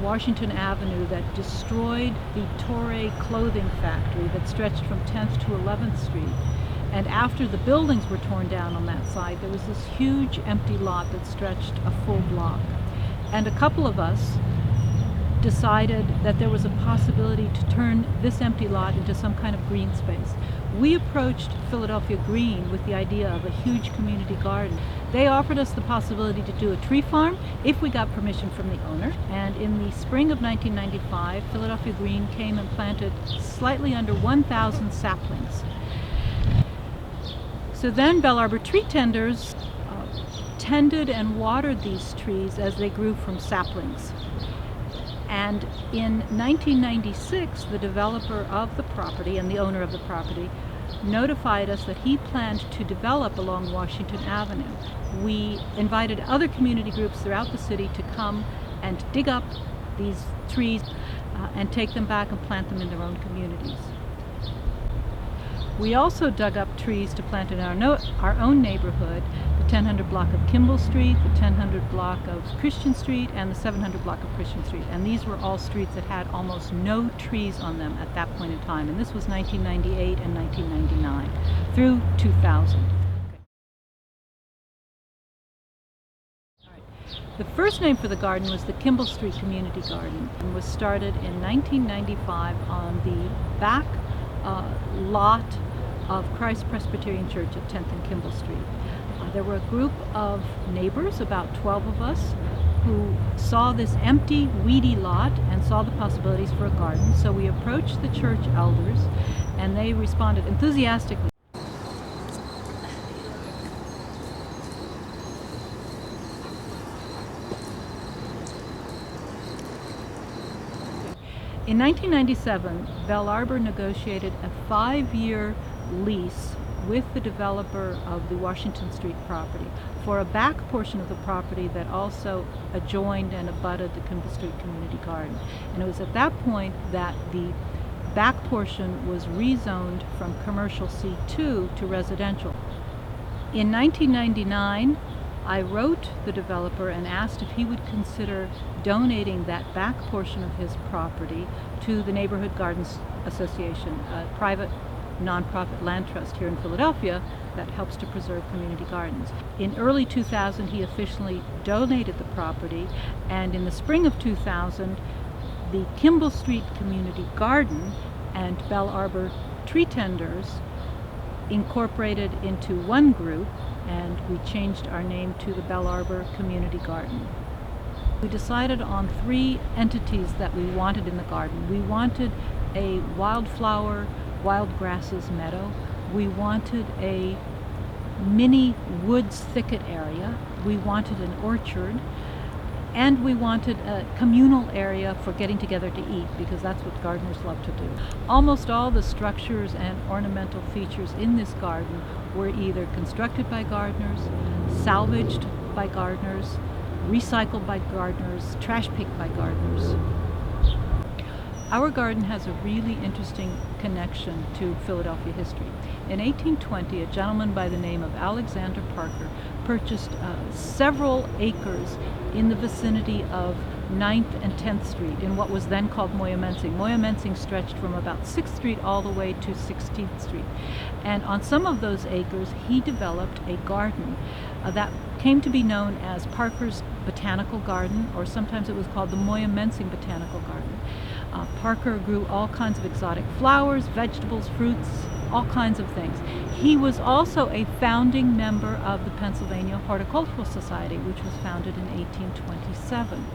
Washington Avenue that destroyed the Torre clothing factory that stretched from 10th to 11th Street. And after the buildings were torn down on that side, there was this huge empty lot that stretched a full block. And a couple of us decided that there was a possibility to turn this empty lot into some kind of green space. We approached Philadelphia Green with the idea of a huge community garden. They offered us the possibility to do a tree farm if we got permission from the owner. And in the spring of 1995, Philadelphia Green came and planted slightly under 1,000 saplings. So then Bel Arbor tree tenders tended and watered these trees as they grew from saplings. And in 1996, the developer of the property and the owner of the property notified us that he planned to develop along Washington Avenue. We invited other community groups throughout the city to come and dig up these trees and take them back and plant them in their own communities. We also dug up trees to plant in our own neighborhood, the 1000 block of Kimball Street, the 1000 block of Christian Street, and the 700 block of Christian Street. And these were all streets that had almost no trees on them at that point in time. And this was 1998 and 1999 through 2000. The first name for the garden was the Kimball Street Community Garden and was started in 1995 on the back lot of Christ Presbyterian Church at 10th and Kimball Street. There were a group of neighbors, about 12 of us, who saw this empty, weedy lot and saw the possibilities for a garden. So we approached the church elders and they responded enthusiastically. In 1997, Bel Arbor negotiated a 5-year lease with the developer of the Washington Street property for a back portion of the property that also adjoined and abutted the Kimball Street Community Garden. And it was at that point that the back portion was rezoned from commercial C2 to residential. In 1999, I wrote the developer and asked if he would consider donating that back portion of his property to the Neighborhood Gardens Association, a private nonprofit land trust here in Philadelphia that helps to preserve community gardens. In early 2000, he officially donated the property, and in the spring of 2000, the Kimball Street Community Garden and Bel Arbor Tree Tenders incorporated into one group, and we changed our name to the Bel Arbor Community Garden. We decided on 3 entities that we wanted in the garden. We wanted a wildflower, wild grasses meadow. We wanted a mini woods thicket area. We wanted an orchard. And we wanted a communal area for getting together to eat, because that's what gardeners love to do. Almost all the structures and ornamental features in this garden were either constructed by gardeners, salvaged by gardeners, recycled by gardeners, trash picked by gardeners. Our garden has a really interesting connection to Philadelphia history. In 1820, a gentleman by the name of Alexander Parker purchased several acres in the vicinity of 9th and 10th Street in what was then called Moyamensing. Moyamensing stretched from about 6th Street all the way to 16th Street. And on some of those acres, he developed a garden that came to be known as Parker's Botanical Garden, or sometimes it was called the Moyamensing Botanical Garden. Parker grew all kinds of exotic flowers, vegetables, fruits, all kinds of things. He was also a founding member of the Pennsylvania Horticultural Society, which was founded in 1827.